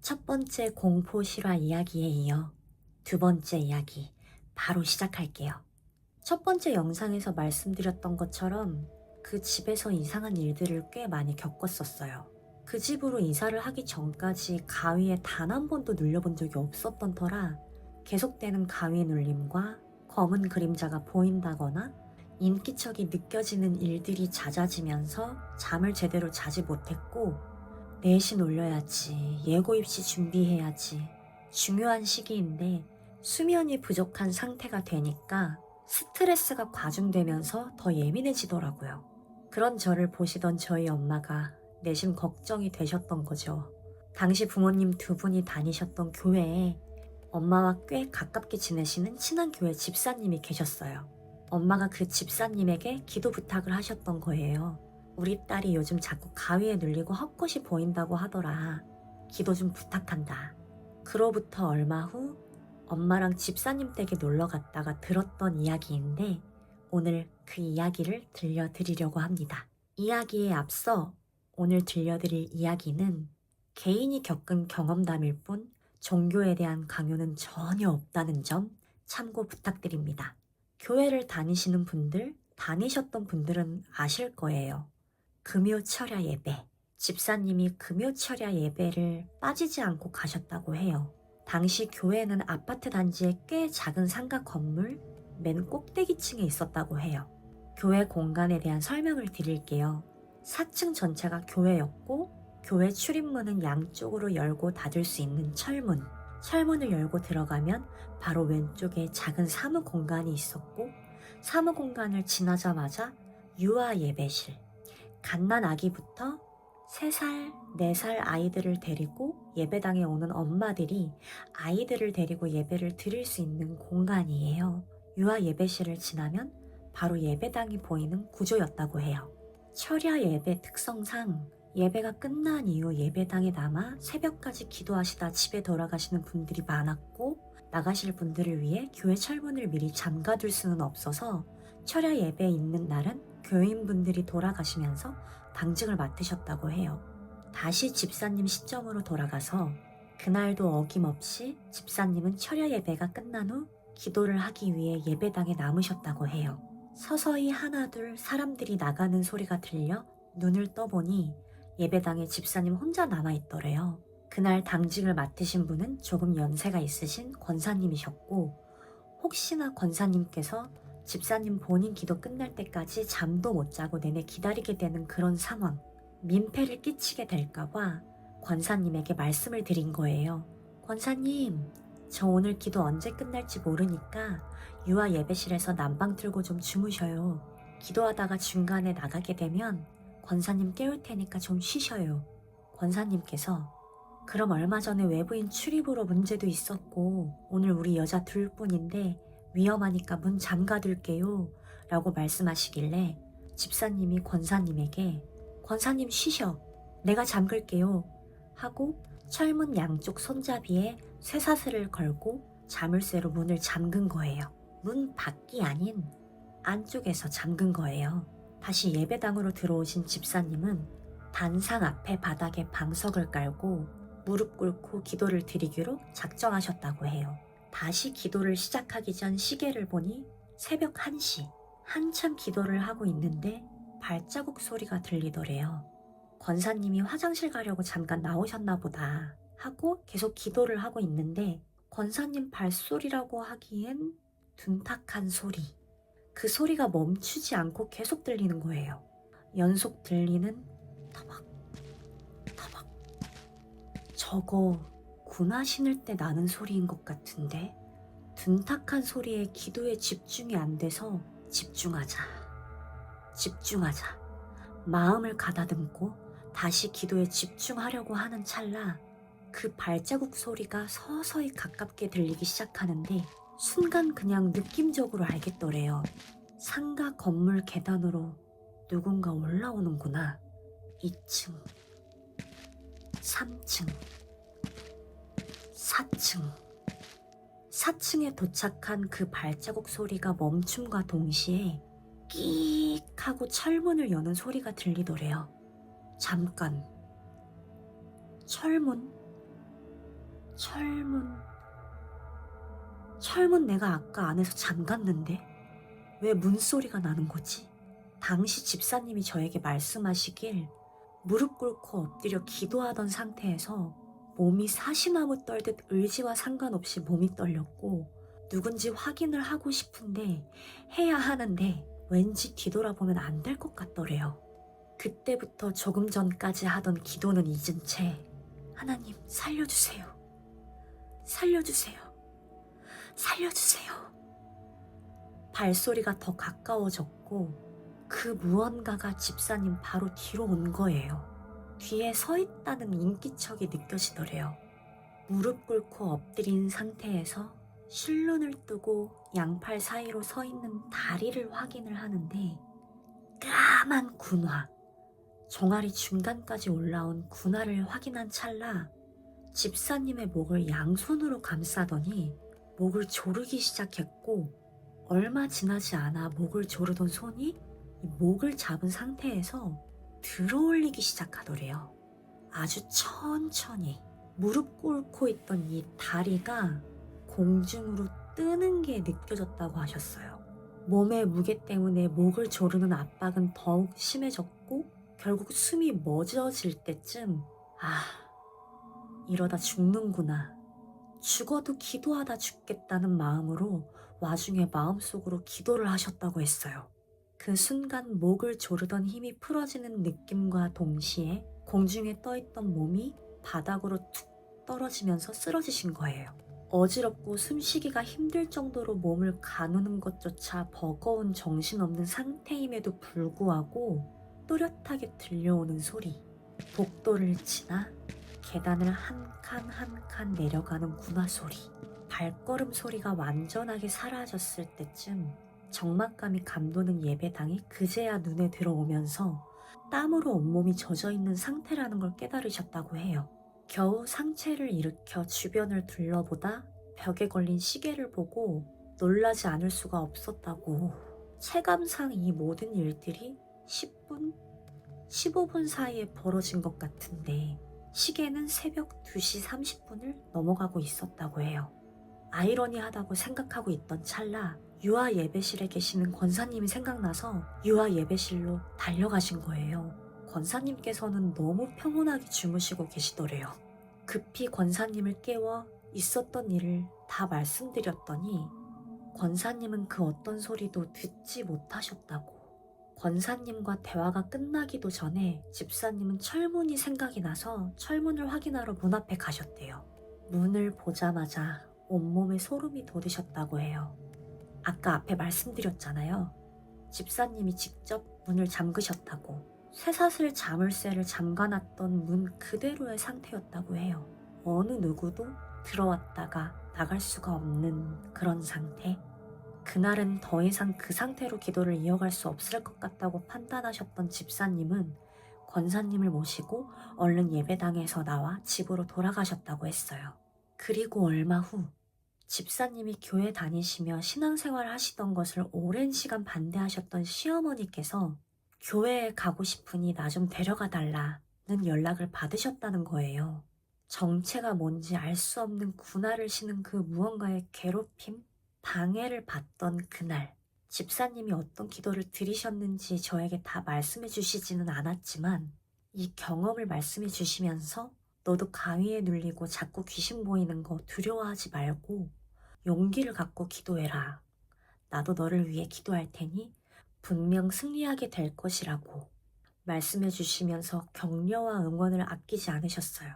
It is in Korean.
첫 번째 공포 실화 이야기에 이어 두 번째 이야기 바로 시작할게요. 첫 번째 영상에서 말씀드렸던 것처럼 그 집에서 이상한 일들을 꽤 많이 겪었었어요. 그 집으로 이사를 하기 전까지 가위에 단 한 번도 눌려본 적이 없었던 터라 계속되는 가위 눌림과 검은 그림자가 보인다거나 인기척이 느껴지는 일들이 잦아지면서 잠을 제대로 자지 못했고, 내신 올려야지, 예고 입시 준비해야지, 중요한 시기인데 수면이 부족한 상태가 되니까 스트레스가 과중되면서 더 예민해지더라고요. 그런 저를 보시던 저희 엄마가 내심 걱정이 되셨던 거죠. 당시 부모님 두 분이 다니셨던 교회에 엄마와 꽤 가깝게 지내시는 친한 교회 집사님이 계셨어요. 엄마가 그 집사님에게 기도 부탁을 하셨던 거예요. 우리 딸이 요즘 자꾸 가위에 눌리고 헛것이 보인다고 하더라. 기도 좀 부탁한다. 그로부터 얼마 후 엄마랑 집사님 댁에 놀러 갔다가 들었던 이야기인데, 오늘 그 이야기를 들려드리려고 합니다. 이야기에 앞서 오늘 들려드릴 이야기는 개인이 겪은 경험담일 뿐 종교에 대한 강요는 전혀 없다는 점 참고 부탁드립니다. 교회를 다니시는 분들, 다니셨던 분들은 아실 거예요. 금요철야 예배. 집사님이 금요철야 예배를 빠지지 않고 가셨다고 해요. 당시 교회는 아파트 단지의 꽤 작은 상가 건물 맨 꼭대기층에 있었다고 해요. 교회 공간에 대한 설명을 드릴게요. 4층 전체가 교회였고, 교회 출입문은 양쪽으로 열고 닫을 수 있는 철문. 철문을 열고 들어가면 바로 왼쪽에 작은 사무 공간이 있었고, 사무 공간을 지나자마자 유아 예배실. 갓난 아기부터 3살, 4살 아이들을 데리고 예배당에 오는 엄마들이 아이들을 데리고 예배를 드릴 수 있는 공간이에요. 유아 예배실을 지나면 바로 예배당이 보이는 구조였다고 해요. 철야 예배 특성상 예배가 끝난 이후 예배당에 남아 새벽까지 기도하시다 집에 돌아가시는 분들이 많았고, 나가실 분들을 위해 교회 철문을 미리 잠가둘 수는 없어서 철야 예배에 있는 날은 교인분들이 돌아가시면서 당직을 맡으셨다고 해요. 다시 집사님 시점으로 돌아가서 그날도 어김없이 집사님은 철야 예배가 끝난 후 기도를 하기 위해 예배당에 남으셨다고 해요. 서서히 하나둘 사람들이 나가는 소리가 들려 눈을 떠보니 예배당에 집사님 혼자 남아있더래요. 그날 당직을 맡으신 분은 조금 연세가 있으신 권사님이셨고, 혹시나 권사님께서 집사님 본인 기도 끝날 때까지 잠도 못 자고 내내 기다리게 되는 그런 상황, 민폐를 끼치게 될까봐 권사님에게 말씀을 드린 거예요. 권사님, 저 오늘 기도 언제 끝날지 모르니까 유아 예배실에서 난방 틀고 좀 주무셔요. 기도하다가 중간에 나가게 되면 권사님 깨울 테니까 좀 쉬셔요. 권사님께서 그럼 얼마 전에 외부인 출입으로 문제도 있었고 오늘 우리 여자 둘뿐인데 위험하니까 문 잠가둘게요 라고 말씀하시길래 집사님이 권사님에게 권사님 쉬셔, 내가 잠글게요 하고 철문 양쪽 손잡이에 쇠사슬을 걸고 자물쇠로 문을 잠근 거예요. 문 밖이 아닌 안쪽에서 잠근 거예요. 다시 예배당으로 들어오신 집사님은 단상 앞에 바닥에 방석을 깔고 무릎 꿇고 기도를 드리기로 작정하셨다고 해요. 다시 기도를 시작하기 전 시계를 보니 새벽 1시. 한참 기도를 하고 있는데 발자국 소리가 들리더래요. 권사님이 화장실 가려고 잠깐 나오셨나 보다 하고 계속 기도를 하고 있는데, 권사님 발소리라고 하기엔 둔탁한 소리. 그 소리가 멈추지 않고 계속 들리는 거예요. 연속 들리는 터벅 터벅. 저거 군화 신을 때 나는 소리인 것 같은데. 둔탁한 소리에 기도에 집중이 안 돼서 집중하자 마음을 가다듬고 다시 기도에 집중하려고 하는 찰나 그 발자국 소리가 서서히 가깝게 들리기 시작하는데, 순간 그냥 느낌적으로 알겠더래요. 상가 건물 계단으로 누군가 올라오는구나. 2층, 3층, 4층. 4층에 도착한 그 발자국 소리가 멈춤과 동시에 끼익 하고 철문을 여는 소리가 들리더래요. 잠깐, 철문? 철문 내가 아까 안에서 잠갔는데 왜 문소리가 나는 거지? 당시 집사님이 저에게 말씀하시길 무릎 꿇고 엎드려 기도하던 상태에서 몸이 사시나무 떨듯 의지와 상관없이 몸이 떨렸고 누군지 확인을 하고 싶은데 해야 하는데 왠지 뒤돌아보면 안 될 것 같더래요. 그때부터 조금 전까지 하던 기도는 잊은 채 하나님 살려주세요. 살려주세요. 살려주세요. 발소리가 더 가까워졌고 그 무언가가 집사님 바로 뒤로 온 거예요. 뒤에 서 있다는 인기척이 느껴지더래요. 무릎 꿇고 엎드린 상태에서 실눈을 뜨고 양팔 사이로 서 있는 다리를 확인을 하는데 까만 군화, 종아리 중간까지 올라온 군화를 확인한 찰나 집사님의 목을 양손으로 감싸더니 목을 조르기 시작했고 얼마 지나지 않아 목을 조르던 손이 이 목을 잡은 상태에서 들어올리기 시작하더래요. 아주 천천히 무릎 꿇고 있던 이 다리가 공중으로 뜨는 게 느껴졌다고 하셨어요. 몸의 무게 때문에 목을 조르는 압박은 더욱 심해졌고 결국 숨이 멎어질 때쯤 이러다 죽는구나. 죽어도 기도하다 죽겠다는 마음으로 와중에 마음속으로 기도를 하셨다고 했어요. 그 순간 목을 조르던 힘이 풀어지는 느낌과 동시에 공중에 떠있던 몸이 바닥으로 툭 떨어지면서 쓰러지신 거예요. 어지럽고 숨쉬기가 힘들 정도로 몸을 가누는 것조차 버거운 정신없는 상태임에도 불구하고 또렷하게 들려오는 소리. 복도를 지나 계단을 한 칸 한 칸 내려가는 군화 소리. 발걸음 소리가 완전하게 사라졌을 때쯤 적막감이 감도는 예배당이 그제야 눈에 들어오면서 땀으로 온몸이 젖어있는 상태라는 걸 깨달으셨다고 해요. 겨우 상체를 일으켜 주변을 둘러보다 벽에 걸린 시계를 보고 놀라지 않을 수가 없었다고. 체감상 이 모든 일들이 10분, 15분 사이에 벌어진 것 같은데 시계는 새벽 2시 30분을 넘어가고 있었다고 해요. 아이러니하다고 생각하고 있던 찰나 유아 예배실에 계시는 권사님이 생각나서 유아 예배실로 달려가신 거예요. 권사님께서는 너무 평온하게 주무시고 계시더래요. 급히 권사님을 깨워 있었던 일을 다 말씀드렸더니 권사님은 그 어떤 소리도 듣지 못하셨다고. 권사님과 대화가 끝나기도 전에 집사님은 철문이 생각이 나서 철문을 확인하러 문 앞에 가셨대요. 문을 보자마자 온몸에 소름이 돋으셨다고 해요. 아까 앞에 말씀드렸잖아요. 집사님이 직접 문을 잠그셨다고. 쇠사슬 자물쇠를 잠가놨던 문 그대로의 상태였다고 해요. 어느 누구도 들어왔다가 나갈 수가 없는 그런 상태. 그날은 더 이상 그 상태로 기도를 이어갈 수 없을 것 같다고 판단하셨던 집사님은 권사님을 모시고 얼른 예배당에서 나와 집으로 돌아가셨다고 했어요. 그리고 얼마 후 집사님이 교회 다니시며 신앙생활 하시던 것을 오랜 시간 반대하셨던 시어머니께서 교회에 가고 싶으니 나 좀 데려가 달라는 연락을 받으셨다는 거예요. 정체가 뭔지 알 수 없는 군화를 신은 그 무언가의 괴롭힘, 방해를 받던 그날 집사님이 어떤 기도를 드리셨는지 저에게 다 말씀해 주시지는 않았지만 이 경험을 말씀해 주시면서 너도 가위에 눌리고 자꾸 귀신 보이는 거 두려워하지 말고 용기를 갖고 기도해라. 나도 너를 위해 기도할 테니 분명 승리하게 될 것이라고 말씀해 주시면서 격려와 응원을 아끼지 않으셨어요.